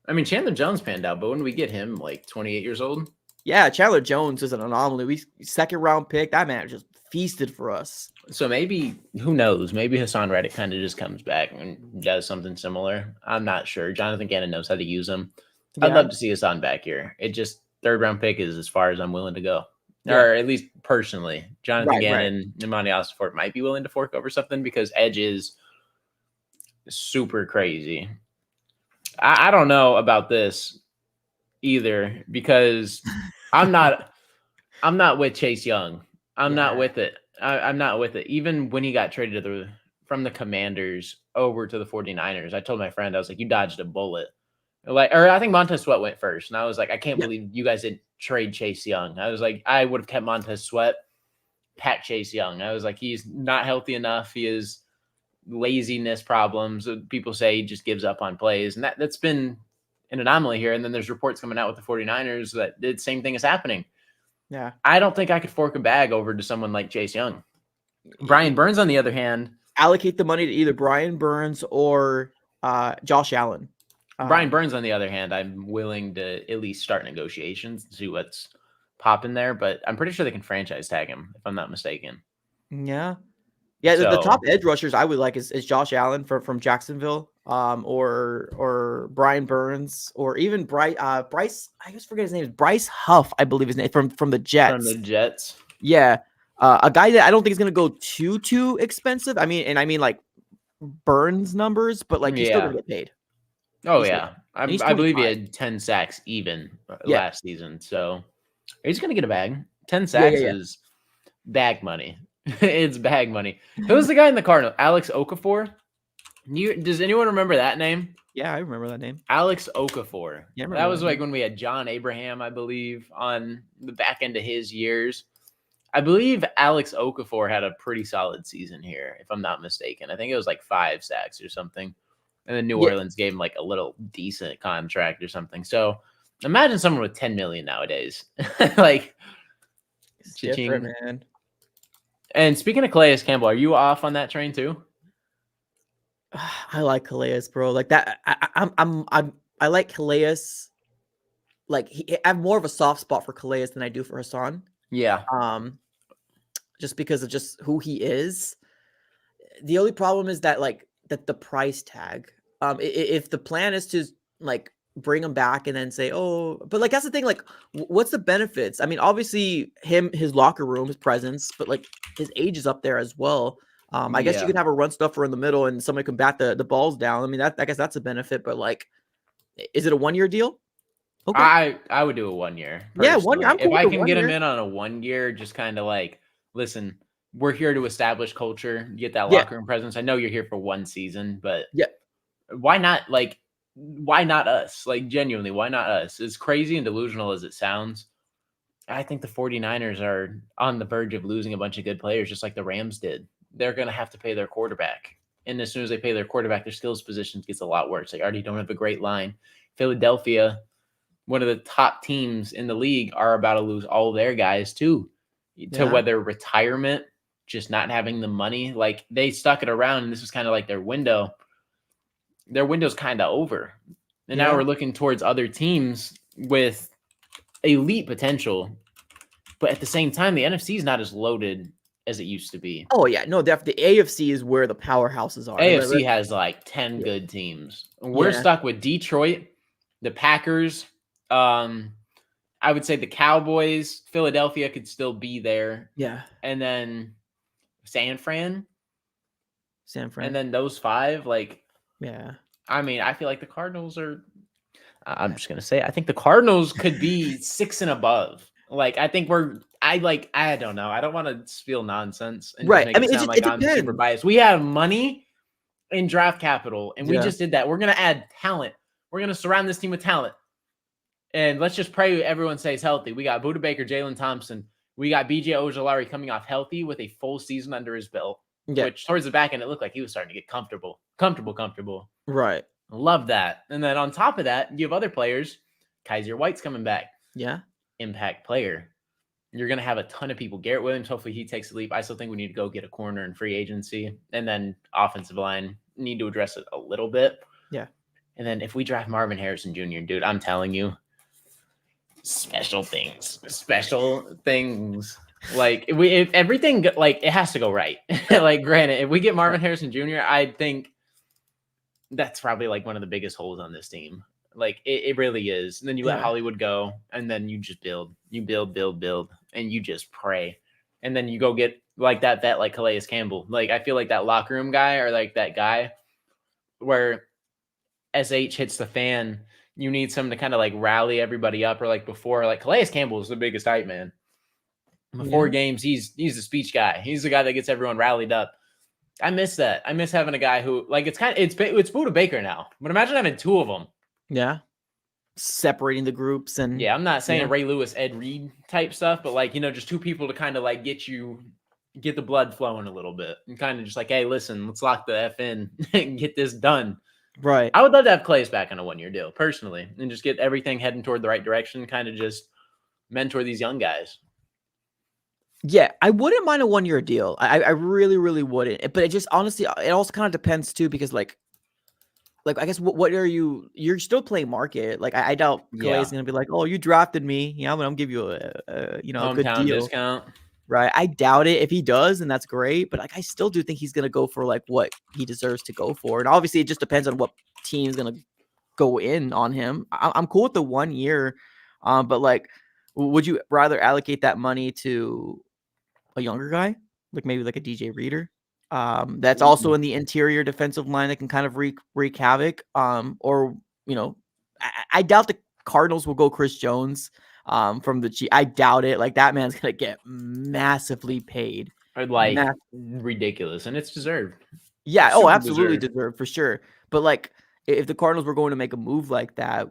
Speaker 2: I mean, Chandler Jones panned out, but when we get him, like 28 years old?
Speaker 1: Yeah, Chandler Jones is an anomaly. 2nd round pick. That man just feasted for us.
Speaker 2: So maybe, who knows? Maybe Hassan Reddick kind of just comes back and does something similar. I'm not sure. Jonathan Gannon knows how to use him. Yeah. I'd love to see Hassan back here. It just, 3rd-round pick is as far as I'm willing to go. Yeah. Or at least personally. Jonathan Gannon and Monty Ossenfort might be willing to fork over something because edge is super crazy. I don't know about this either because I'm not with Chase Young. I'm not with it. I'm not with it. Even when he got traded from the Commanders over to the 49ers, I told my friend, I was like, you dodged a bullet. Or I think Montez Sweat went first. And I was like, I can't believe you guys didn't trade Chase Young. I was like, I would have kept Montez Sweat, pack Chase Young. I was like, he's not healthy enough. He is laziness problems. People say he just gives up on plays. And that's been an anomaly here. And then there's reports coming out with the 49ers that the same thing is happening.
Speaker 1: Yeah.
Speaker 2: I don't think I could fork a bag over to someone like Chase Young. Brian Burns, on the other hand.
Speaker 1: Allocate the money to either Brian Burns or Josh Allen.
Speaker 2: Brian Burns, on the other hand, I'm willing to at least start negotiations to see what's popping there. But I'm pretty sure they can franchise tag him, if I'm not mistaken.
Speaker 1: Yeah. Yeah, the top edge rushers I would like is Josh Allen from Jacksonville, or Brian Burns, or even Bryce. I just forget his name. Bryce Huff, I believe his name, from the Jets.
Speaker 2: From the Jets.
Speaker 1: Yeah, a guy that I don't think is going to go too expensive. I mean like Burns numbers, but like he's still going to get paid.
Speaker 2: Oh yeah, I believe he had 10 sacks even last season, so he's going to get a bag. 10 sacks is bag money. It's bag money. Who's the guy in the Cardinals? Alex Okafor? Does anyone remember that name?
Speaker 1: Yeah, I remember that name.
Speaker 2: Alex Okafor.
Speaker 1: Yeah,
Speaker 2: that was like when we had John Abraham, I believe, on the back end of his years. I believe Alex Okafor had a pretty solid season here, if I'm not mistaken. I think it was like 5 sacks or something. And then New Orleans gave him like a little decent contract or something. So imagine someone with $10 million nowadays. Like,
Speaker 1: it's different, man.
Speaker 2: And speaking of Calais Campbell, are you off on that train too?
Speaker 1: I like Calais, bro. Like that. I like Calais. Like I have more of a soft spot for Calais than I do for Hassan.
Speaker 2: Yeah.
Speaker 1: Just because of just who he is. The only problem is that the price tag. If the plan is to like bring him back and then say, oh, but like that's the thing. Like, what's the benefits? I mean, obviously his locker room, his presence, but like his age is up there as well. I guess you
Speaker 2: Yeah.
Speaker 1: could have a run stuffer in the middle and somebody can bat the balls down. I mean, I guess that's a benefit, but like, is it a 1 year deal? Okay.
Speaker 2: I would do a 1 year
Speaker 1: Yeah, 1 year.
Speaker 2: personally.
Speaker 1: I'm
Speaker 2: If
Speaker 1: cool with
Speaker 2: I
Speaker 1: the
Speaker 2: can
Speaker 1: 1
Speaker 2: get him
Speaker 1: year.
Speaker 2: in on a 1 year, just kind of like, listen, we're here to establish culture, get that
Speaker 1: Yeah.
Speaker 2: locker room presence. I know you're here for 1 season, but
Speaker 1: Yeah.
Speaker 2: why not? Like, why not us? Like, genuinely, why not us? As crazy and delusional as it sounds, I think the 49ers are on the verge of losing a bunch of good players, just like the Rams did. They're going to have to pay their quarterback. And as soon as they pay their quarterback, their skills positions gets a lot worse. They already don't have a great line. Philadelphia, one of the top teams in the league, are about to lose all their guys too, to
Speaker 1: Yeah.
Speaker 2: whether retirement, just not having the money. Like they stuck it around, and this was kind of like their window. Their window's kind of over, and now
Speaker 1: Yeah.
Speaker 2: we're looking towards other teams with elite potential. But at the same time, the NFC is not as loaded as it used to be.
Speaker 1: Oh yeah, no, the AFC is where the powerhouses are.
Speaker 2: AFC has like 10
Speaker 1: Yeah.
Speaker 2: good teams. We're
Speaker 1: Yeah.
Speaker 2: stuck with Detroit, the Packers. I would say the Cowboys, Philadelphia could still be there.
Speaker 1: Yeah.
Speaker 2: And then San Fran.
Speaker 1: San Fran.
Speaker 2: And then those 5, like,
Speaker 1: Yeah.
Speaker 2: I mean, I feel like the Cardinals are, I'm just going to say, I think the Cardinals could be 6 and above. Like, I think I don't know. I don't want to spiel nonsense and just
Speaker 1: Right.
Speaker 2: make
Speaker 1: I mean,
Speaker 2: it
Speaker 1: it
Speaker 2: sound
Speaker 1: just
Speaker 2: like
Speaker 1: it
Speaker 2: I'm super
Speaker 1: depends.
Speaker 2: biased. We have money in draft capital, and we
Speaker 1: Yeah.
Speaker 2: just did that. We're going to add talent. We're going to surround this team with talent. And let's just pray everyone stays healthy. We got Budda Baker, Jalen Thompson. We got BJ Ojolari coming off healthy with a full season under his belt,
Speaker 1: Yeah.
Speaker 2: which towards the back end, it looked like he was starting to get comfortable.
Speaker 1: Right.
Speaker 2: Love that. And then on top of that, you have other players. Kaiser White's coming back.
Speaker 1: Yeah.
Speaker 2: Impact player. You're going to have a ton of people. Garrett Williams, hopefully he takes a leap. I still think we need to go get a corner in free agency. And then offensive line, need to address it a little bit.
Speaker 1: Yeah.
Speaker 2: And then if we draft Marvin Harrison Jr., dude, I'm telling you, special things. Like if everything, like it has to go right. Like granted, if we get Marvin Harrison Jr., I think that's probably like one of the biggest holes on this team. Like it really is. And then you let Hollywood go, and then you just build, and you just pray. And then you go get like that vet like Calais Campbell. Like I feel like that locker room guy, or like that guy where SH hits the fan, you need someone to kind of like rally everybody up, or like before, like Calais Campbell is the biggest hype man. Before games, he's the speech guy. He's the guy that gets everyone rallied up. I miss that. I miss having a guy who like it's Budda Baker now, but imagine having 2 of them.
Speaker 1: Yeah. Separating the groups and
Speaker 2: I'm not saying Ray Lewis, Ed Reed type stuff, but like just 2 people to kind of like get the blood flowing a little bit and kind of just like, hey, listen, let's lock the F in and get this done.
Speaker 1: Right.
Speaker 2: I would love to have Clay back on a 1-year deal personally, and just get everything heading toward the right direction. Kind of just mentor these young guys.
Speaker 1: Yeah, I wouldn't mind a 1-year deal. I really, really wouldn't. But it just honestly, it also kind of depends too, because like I guess what are you're still playing market. Like I doubt Calais is gonna be like, oh, you drafted me, I'm gonna give you a good
Speaker 2: hometown
Speaker 1: deal.
Speaker 2: discount.
Speaker 1: Right. I doubt it. If he does, then that's great. But like I still do think he's gonna go for like what he deserves to go for. And obviously it just depends on what team's gonna go in on him. I'm cool with the 1 year. But like, would you rather allocate that money to a younger guy, like maybe like a DJ Reader, that's also in the interior defensive line that can kind of wreak havoc? Or I doubt the Cardinals will go Chris Jones from the Chiefs. I doubt it. Like that man's gonna get massively paid,
Speaker 2: Or like ridiculous, and it's deserved.
Speaker 1: Yeah.
Speaker 2: Super
Speaker 1: Absolutely deserved for sure. But like, if the Cardinals were going to make a move like that,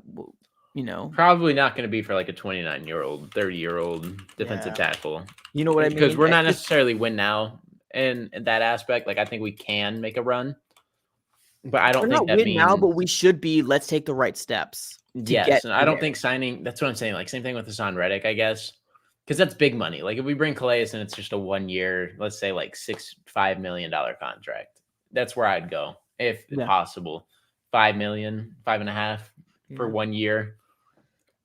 Speaker 2: probably not going to be for like a 29-year-old, 30-year-old defensive tackle.
Speaker 1: You know what I mean?
Speaker 2: Because we're not necessarily win now in that aspect. Like I think we can make a run, but I don't think that means
Speaker 1: now. But we should be. Let's take the right steps.
Speaker 2: Yes, and I don't think signing. That's what I'm saying. Like same thing with Hassan Reddick, I guess. Because that's big money. Like if we bring Calais and it's just a 1 year, let's say like $5 million contract. That's where I'd go if
Speaker 1: Yeah.
Speaker 2: possible. 5 million, 5.5 for 1 year.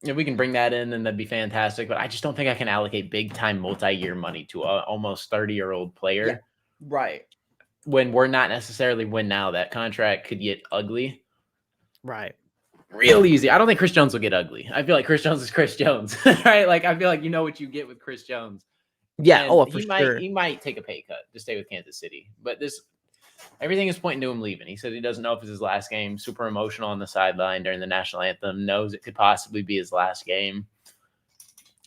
Speaker 2: If we can bring that in, then that'd be fantastic. But I just don't think I can allocate big time multi-year money to a almost 30-year-old player.
Speaker 1: Yeah. Right.
Speaker 2: When we're not necessarily win now. That contract could get ugly.
Speaker 1: Right.
Speaker 2: Real easy. I don't think Chris Jones will get ugly. I feel like Chris Jones is Chris Jones, right? Like I feel like you know what you get with Chris Jones.
Speaker 1: Yeah.
Speaker 2: And
Speaker 1: Oh, for sure.
Speaker 2: he might take a pay cut to stay with Kansas City. But everything is pointing to him leaving. He said he doesn't know if it's his last game. Super emotional on the sideline during the national anthem. Knows it could possibly be his last game.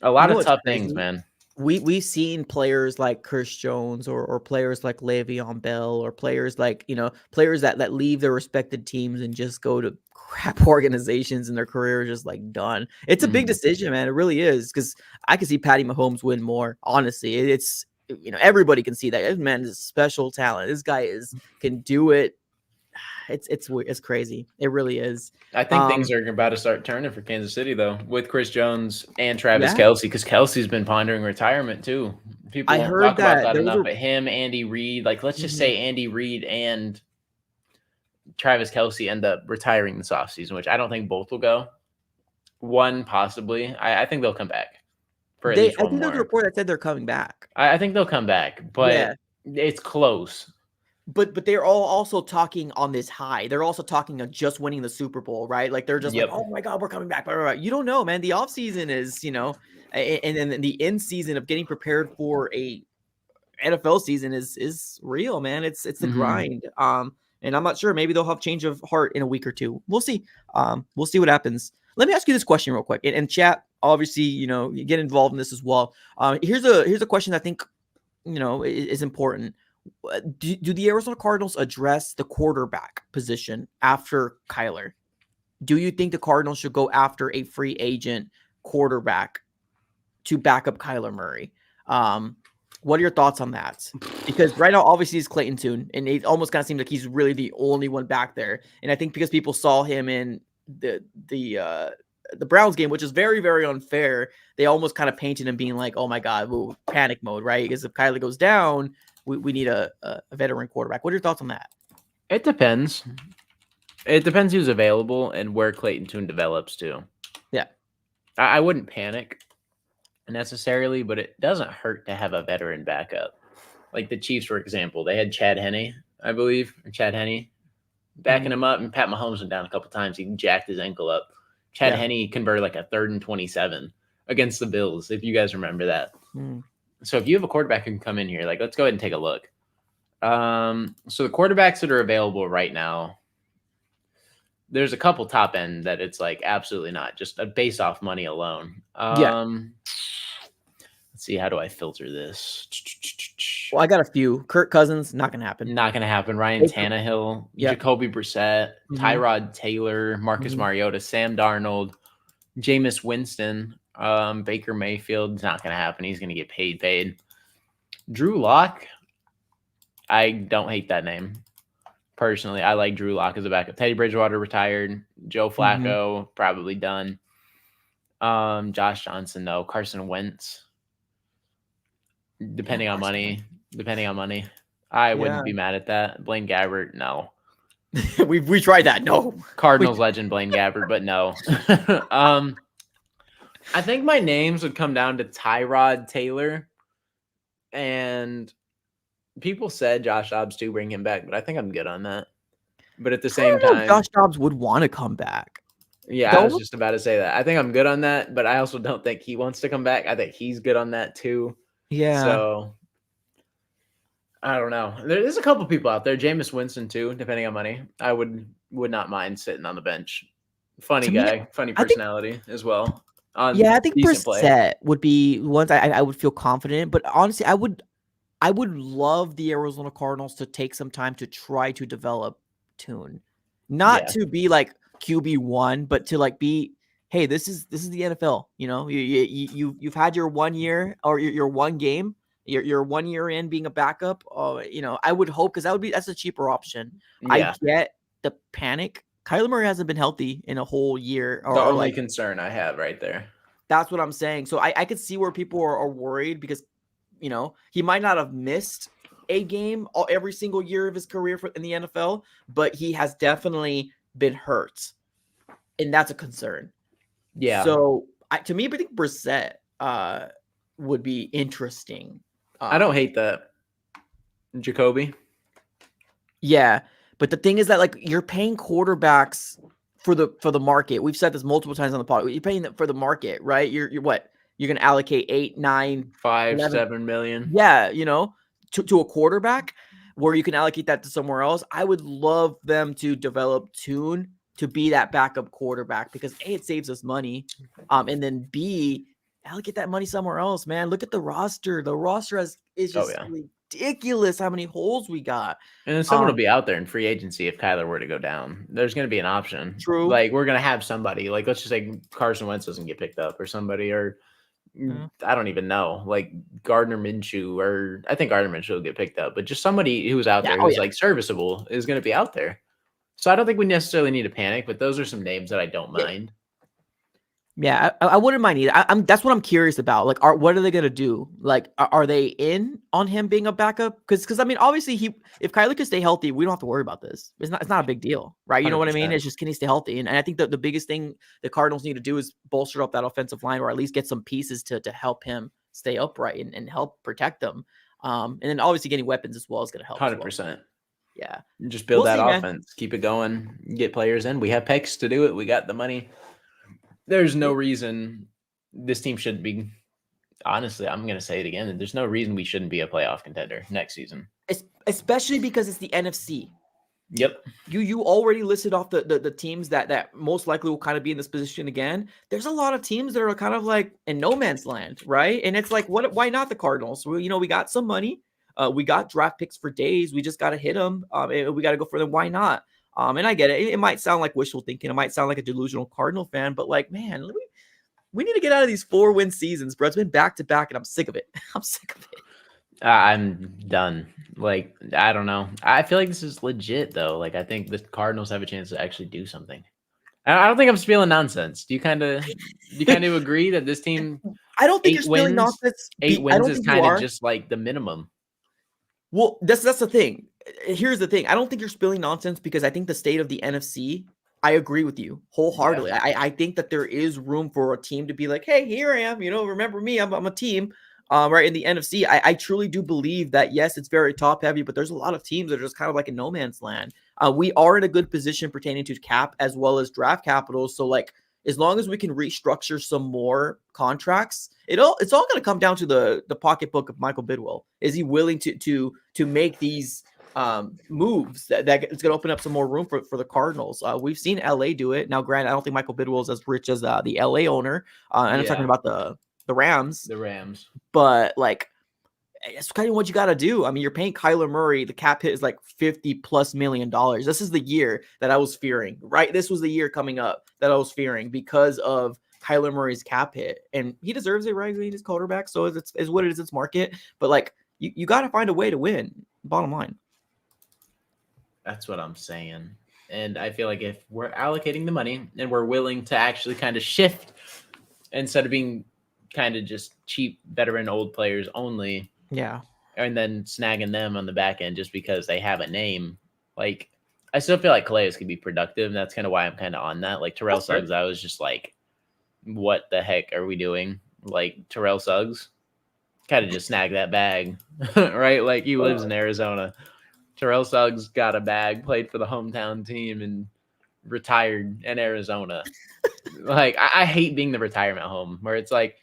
Speaker 2: A lot of tough things, man.
Speaker 1: We've seen players like Chris Jones or players like Le'Veon Bell or players like, players that leave their respected teams and just go to crap organizations and their career is just like done. It's a big decision, man. It really is, because I can see Patty Mahomes win more. Honestly, it's everybody can see that. This man is a special talent. This guy can do it. It's crazy. It really is.
Speaker 2: I think things are about to start turning for Kansas City, though, with Chris Jones and Travis Kelce, because Kelce's been pondering retirement, too. People don't talk about that enough, but him, Andy Reid, like, let's just say Andy Reid and Travis Kelce end up retiring this offseason, which I don't think both will go. One, possibly. I think they'll come back for at least one more. I think
Speaker 1: there's a report that said they're coming back.
Speaker 2: I think they'll come back, but it's close.
Speaker 1: But they're all also talking on this high. They're also talking of just winning the Super Bowl, right? Like they're just like, oh my God, we're coming back. You don't know, man. The offseason is, and then the end season of getting prepared for a NFL season is real, man. It's the grind. And I'm not sure. Maybe they'll have change of heart in a week or two. We'll see. We'll see what happens. Let me ask you this question real quick. And chat, obviously, you get involved in this as well. Here's a question I think, is important. Do the Arizona Cardinals address the quarterback position after Kyler? Do you think the Cardinals should go after a free agent quarterback to back up Kyler Murray? What are your thoughts on that? Because right now, obviously, it's Clayton Tune, and it almost kind of seems like he's really the only one back there. And I think because people saw him in the Browns game, which is very, very unfair, they almost kind of painted him being like, oh my God, panic mode, right? Because if Kyler goes down, we need a veteran quarterback. What are your thoughts on that?
Speaker 2: It depends. It depends who's available and where Clayton Tune develops too.
Speaker 1: Yeah.
Speaker 2: I wouldn't panic necessarily, but it doesn't hurt to have a veteran backup. Like the Chiefs, for example, they had Chad Henne, I believe, or Chad Henne, backing him up, and Pat Mahomes went down a couple times. He jacked his ankle up. Chad Henne converted like a 3rd and 27 against the Bills, if you guys remember that. So if you have a quarterback who can come in here, like, let's go ahead and take a look. So the quarterbacks that are available right now, there's a couple top end that it's like absolutely not, just based off money alone. Let's see, how do I filter this?
Speaker 1: Well, I got a few. Kirk Cousins, not gonna happen.
Speaker 2: Not gonna happen. Ryan Tannehill, Jacoby Brissett, Tyrod Taylor, Marcus Mariota, Sam Darnold, Jameis Winston. Baker Mayfield's not going to happen. He's going to get paid. Drew Lock, I don't hate that name. Personally, I like Drew Lock as a backup. Teddy Bridgewater retired. Joe Flacco, probably done. Josh Johnson, no. Carson Wentz, depending on money. I wouldn't be mad at that. Blaine Gabbert, no.
Speaker 1: we tried that. No.
Speaker 2: Cardinals legend Blaine Gabbert, but no. I think my names would come down to Tyrod Taylor, and people said Josh Dobbs too, bring him back, but I think I'm good on that. But at the same time,
Speaker 1: Josh Dobbs would want to come back.
Speaker 2: Yeah, I was just about to say that. I think I'm good on that, but I also don't think he wants to come back. I think he's good on that too.
Speaker 1: Yeah.
Speaker 2: So I don't know. There's a couple people out there. Jameis Winston too, depending on money. I would not mind sitting on the bench. Funny guy, funny personality as well.
Speaker 1: I think Brissett would be ones I would feel confident. But honestly, I would love the Arizona Cardinals to take some time to try to develop Tune, not to be like QB1, but to like be, hey, this is the NFL. You've had your 1 year or your one game. You're 1 year in being a backup. I would hope, because that's a cheaper option. I get the panic. Kyler Murray hasn't been healthy in a whole year.
Speaker 2: The only concern I have right there.
Speaker 1: That's what I'm saying. So I could see where people are worried because, he might not have missed a game every single year of his career in the NFL, but he has definitely been hurt. And that's a concern.
Speaker 2: Yeah.
Speaker 1: So to me, I think Brissett would be interesting.
Speaker 2: I don't hate that. Jacoby.
Speaker 1: Yeah. But the thing is that like you're paying quarterbacks for the market. We've said this multiple times on the pod. You're paying for the market, right? You're what? You're going to allocate 8, 9,
Speaker 2: 5,
Speaker 1: 11,
Speaker 2: 7 million.
Speaker 1: Yeah, to a quarterback where you can allocate that to somewhere else. I would love them to develop Tune to be that backup quarterback because A, it saves us money. And then B, allocate that money somewhere else, man. Look at the roster. The roster is just ridiculous how many holes we got.
Speaker 2: And then someone will be out there in free agency if Kyler were to go down. There's going to be an option.
Speaker 1: True.
Speaker 2: Like, we're going to have somebody. Like, let's just say Carson Wentz doesn't get picked up or somebody, or I don't even know, like Gardner Minshew, or I think Gardner Minshew will get picked up, but just somebody who's out there who's like serviceable is going to be out there. So I don't think we necessarily need to panic, but those are some names that I don't mind.
Speaker 1: Yeah, I wouldn't mind either. That's what I'm curious about. Like, what are they gonna do? Like, are they in on him being a backup? Because I mean, obviously, if Kyler can stay healthy, we don't have to worry about this. It's not a big deal, right? You know what I mean? It's just, can he stay healthy? And I think that the biggest thing the Cardinals need to do is bolster up that offensive line, or at least get some pieces to help him stay upright and help protect them. And then obviously getting weapons as well is gonna help.
Speaker 2: 100%.
Speaker 1: Yeah,
Speaker 2: just build that offense, keep it going, get players in. We have picks to do it. We got the money. There's no reason this team shouldn't be. Honestly, I'm going to say it again. There's no reason we shouldn't be a playoff contender next season.
Speaker 1: Especially because it's the NFC.
Speaker 2: Yep.
Speaker 1: You already listed off the teams that most likely will kind of be in this position again. There's a lot of teams that are kind of like in no man's land, right? And it's like, why not the Cardinals? Well, we got some money. We got draft picks for days. We just got to hit them. And we got to go for them. Why not? And I get it. It might sound like wishful thinking. It might sound like a delusional Cardinal fan, but like, man, we need to get out of these 4-win seasons, bro. It's been back to back, and I'm sick of it. I'm sick of it.
Speaker 2: I'm done. Like, I don't know. I feel like this is legit, though. Like, I think the Cardinals have a chance to actually do something. I don't think I'm spilling nonsense. Do you kind of agree that this team?
Speaker 1: I don't think you're spilling nonsense.
Speaker 2: 8 wins is kind of just like the minimum.
Speaker 1: Well, that's the thing. Here's the thing. I don't think you're spilling nonsense because I think the state of the NFC, I agree with you wholeheartedly. Yeah. I think that there is room for a team to be like, hey, here I am. Remember me. I'm a team. Right in the NFC. I truly do believe that, yes, it's very top heavy, but there's a lot of teams that are just kind of like in no man's land. We are in a good position pertaining to cap as well as draft capital. So like, as long as we can restructure some more contracts, it's all going to come down to the pocketbook of Michael Bidwill. Is he willing to make these moves that it's going to open up some more room for the Cardinals? We've seen LA do it. Now, granted, I don't think Michael Bidwill is as rich as the LA owner. And I'm talking about the Rams.
Speaker 2: The Rams.
Speaker 1: But like, it's kind of what you got to do. I mean, you're paying Kyler Murray. The cap hit is like $50+ million. This is the year that I was fearing, right? This was the year coming up that I was fearing because of Kyler Murray's cap hit. And he deserves it, right? He's quarterback. So it's what it is. It's market. But like, you got to find a way to win. Bottom line.
Speaker 2: That's what I'm saying. And I feel like if we're allocating the money and we're willing to actually kind of shift instead of being kind of just cheap veteran old players only.
Speaker 1: Yeah.
Speaker 2: And then snagging them on the back end just because they have a name. Like, I still feel like Calais could be productive. And that's kind of why I'm kind of on that. Like Terrell Suggs, I was just like, what the heck are we doing? Like Terrell Suggs kind of just snag that bag, right? Like he lives in Arizona. Terrell Suggs got a bag, played for the hometown team, and retired in Arizona. Like, I hate being the retirement home where it's like,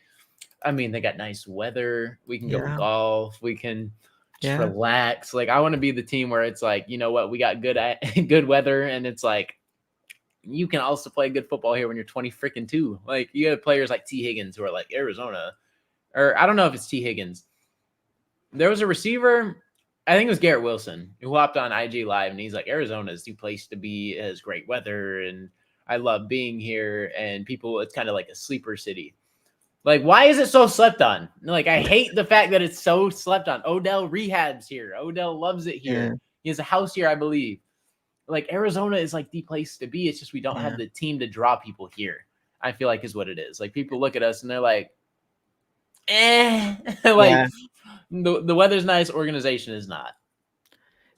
Speaker 2: I mean, they got nice weather. We can go golf. We can just relax. Like, I want to be the team where it's like, you know what? We got good weather, and it's like, you can also play good football here when you're 22. Like, you have players like T. Higgins who are like Arizona, or I don't know if it's T. Higgins. There was a receiver, I think it was Garrett Wilson, who hopped on IG Live, and he's like, Arizona is the place to be. It has great weather, and I love being here. And people, it's kind of like a sleeper city. Like, why is it so slept on? Like, I hate the fact that it's so slept on. Odell rehabs here. Odell loves it here. Yeah. He has a house here, I believe. Like, Arizona is like the place to be. It's just we don't have the team to draw people here. I feel like is what it is. Like people look at us and they're like, eh, like
Speaker 1: Yeah.
Speaker 2: the weather's nice, organization is not.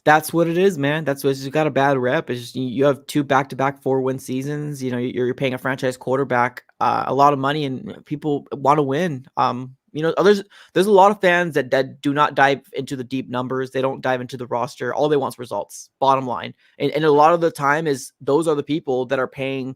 Speaker 1: That's what it is, man. That's what it's just got a bad rep. It's just you have 2 back-to-back 4-win seasons. You know, you're paying a franchise quarterback a lot of money, and people want to win. You know, there's a lot of fans that do not dive into the deep numbers. They don't dive into the roster. All they want is results. Bottom line, and a lot of the time is those are the people that are paying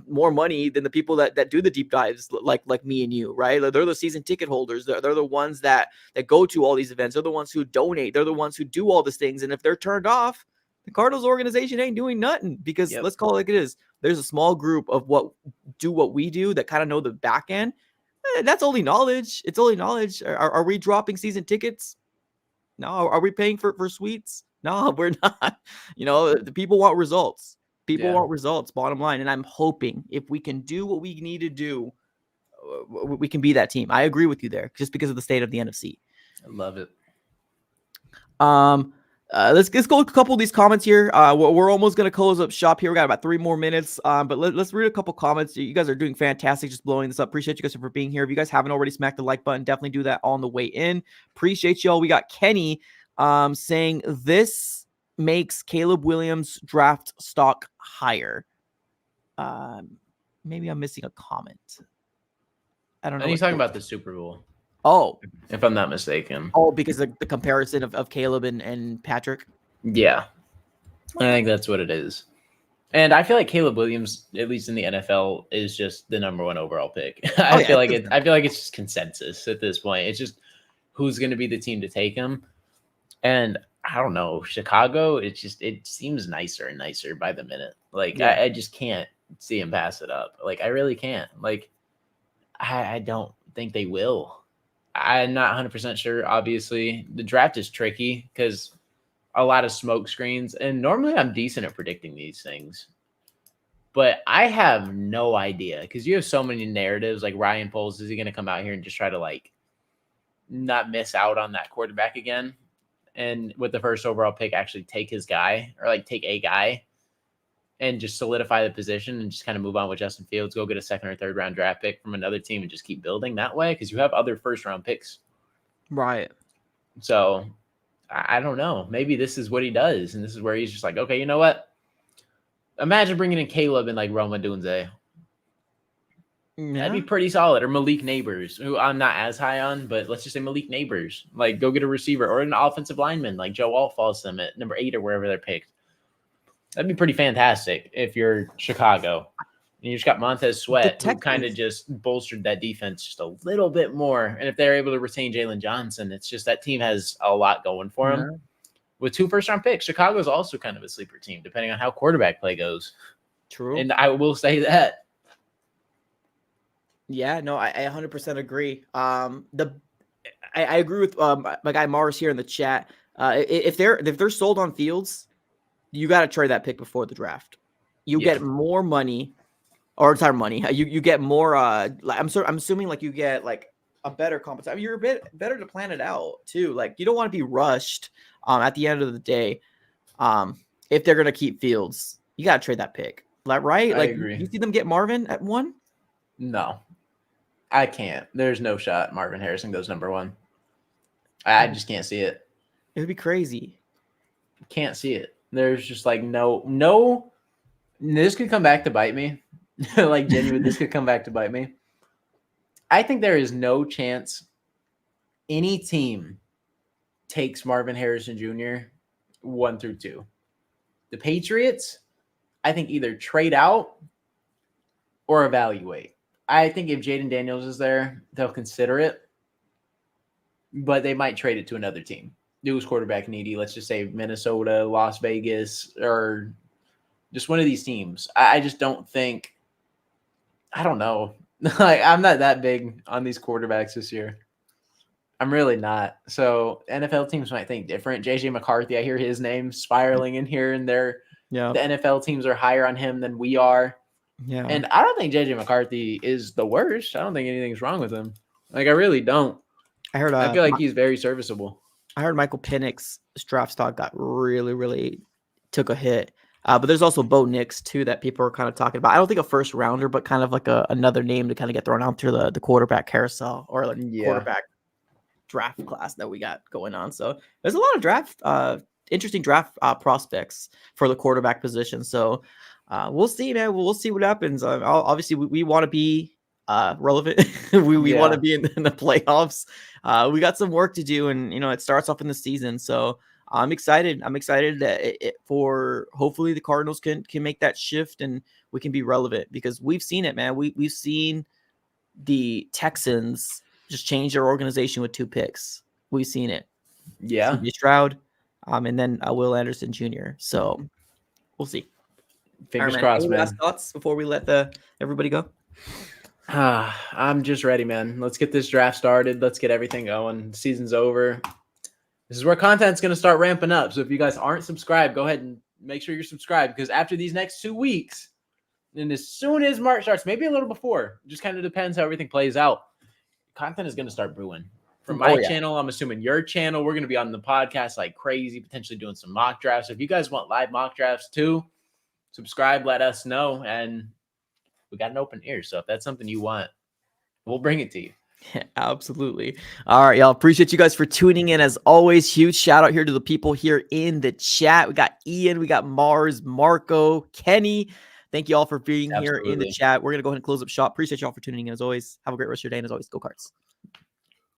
Speaker 1: more money than the people that do the deep dives like me and you, right? Like they're the season ticket holders. They're the ones that go to all these events. They're the ones who donate. They're the ones who do all these things. And if they're turned off, the Cardinals organization ain't doing nothing because let's call it like it is. There's a small group of what we do that kind of know the back end. That's only knowledge. It's only knowledge. Are we dropping season tickets? No. Are we paying for suites? No, we're not. You know, the people want results. People want results, bottom line. And I'm hoping if we can do what we need to do, we can be that team. I agree with you there just because of the state of the NFC.
Speaker 2: I love it.
Speaker 1: Let's go a couple of these comments here. We're almost going to close up shop here. We got about 3 more minutes. But let's read a couple comments. You guys are doing fantastic, just blowing this up. Appreciate you guys for being here. If you guys haven't already smacked the like button, definitely do that on the way in. Appreciate y'all. We got Kenny saying this makes Caleb Williams draft stock higher. Maybe I'm missing a comment. I don't know.
Speaker 2: And he's talking about the Super Bowl.
Speaker 1: Oh,
Speaker 2: if I'm not mistaken.
Speaker 1: Oh, because the comparison of Caleb and Patrick.
Speaker 2: Yeah, I think that's what it is. And I feel like Caleb Williams, at least in the NFL, is just the number 1 overall pick. I feel like it's just consensus at this point. It's just who's going to be the team to take him. And I don't know, Chicago, it seems nicer and nicer by the minute. Like I just can't see him pass it up. Like I really can't. Like I don't think they will. I'm not 100% sure. Obviously, the draft is tricky because a lot of smoke screens, and normally I'm decent at predicting these things, but I have no idea because you have so many narratives. Like Ryan Poles, is he going to come out here and just try to like not miss out on that quarterback again? And with the first overall pick, actually take his guy or like take a guy and just solidify the position and just kind of move on with Justin Fields, go get a 2nd or 3rd round draft pick from another team and just keep building that way because you have other 1st round picks.
Speaker 1: Right.
Speaker 2: So I don't know. Maybe this is what he does. And this is where he's just like, okay, you know what? Imagine bringing in Caleb and like Roma Dunze. Yeah. That'd be pretty solid. Or Malik Neighbors, who I'm not as high on, but let's just say Malik Neighbors. Like, go get a receiver or an offensive lineman, like Joe Alt falls to them at number 8 or wherever they're picked. That'd be pretty fantastic if you're Chicago. And you just got Montez Sweat, who kind of just bolstered that defense just a little bit more. And if they're able to retain Jalen Johnson, it's just that team has a lot going for them. Yeah. With 2 first-round picks, Chicago is also kind of a sleeper team, depending on how quarterback play goes.
Speaker 1: True.
Speaker 2: And I will say that.
Speaker 1: Yeah, no, I 100% agree. I agree with my guy Mars here in the chat. If they're sold on Fields, you got to trade that pick before the draft. You get more money, or it's not money. You get more. I'm assuming like you get like a better compensation. I mean, you're a bit better to plan it out too. Like you don't want to be rushed. At the end of the day, if they're gonna keep Fields, you got to trade that pick. Like right?
Speaker 2: I agree.
Speaker 1: You see them get Marvin at 1?
Speaker 2: No. I can't. There's no shot Marvin Harrison goes number 1. I just can't see it.
Speaker 1: It would be crazy.
Speaker 2: Can't see it. There's just like no. This could come back to bite me. Like genuine, this could come back to bite me. I think there is no chance any team takes Marvin Harrison Jr. 1 through 2. The Patriots, I think either trade out or evaluate. I think if Jaden Daniels is there, they'll consider it, but they might trade it to another team. Who's quarterback needy? Let's just say Minnesota, Las Vegas, or just one of these teams. I just don't think. I don't know. Like I'm not that big on these quarterbacks this year. I'm really not. So NFL teams might think different. JJ McCarthy, I hear his name spiraling in here and there. Yeah. The NFL teams are higher on him than we are. Yeah. And I don't think JJ McCarthy is the worst. I don't think anything's wrong with him. Like I really don't. I feel like he's very serviceable.
Speaker 1: I heard Michael Penix's draft stock got really, really took a hit. But there's also Bo Nix too that people are kind of talking about. I don't think a first rounder, but kind of like another name to kind of get thrown out through the quarterback carousel or like quarterback draft class that we got going on. So there's a lot of interesting draft prospects for the quarterback position. So we'll see, man. We'll see what happens. Obviously, we want to be relevant. we want to be in the playoffs. We got some work to do, and it starts off in the season. So I'm excited. I'm excited that for hopefully the Cardinals can make that shift and we can be relevant, because we've seen it, man. We've seen the Texans just change their organization with 2 picks. We've seen it.
Speaker 2: Yeah.
Speaker 1: CJ Stroud, and then Will Anderson Jr. So we'll see.
Speaker 2: Fingers crossed, man.
Speaker 1: Last thoughts before we let everybody go?
Speaker 2: I'm just ready, man. Let's get this draft started. Let's get everything going. The season's over. This is where content's going to start ramping up. So if you guys aren't subscribed, go ahead and make sure you're subscribed, because after these next 2 weeks, and as soon as March starts, maybe a little before, it just kind of depends how everything plays out, content is going to start brewing. From my channel, I'm assuming your channel, we're going to be on the podcast like crazy, potentially doing some mock drafts. So if you guys want live mock drafts too, subscribe, let us know, and we got an open ear. So if that's something you want, we'll bring it to you.
Speaker 1: Yeah, absolutely. All right, y'all. Appreciate you guys for tuning in. As always, huge shout out here to the people here in the chat. We got Ian, we got Mars, Marco, Kenny. Thank you all for being here in the chat. We're going to go ahead and close up shop. Appreciate y'all for tuning in as always. Have a great rest of your day. And as always, go Cards.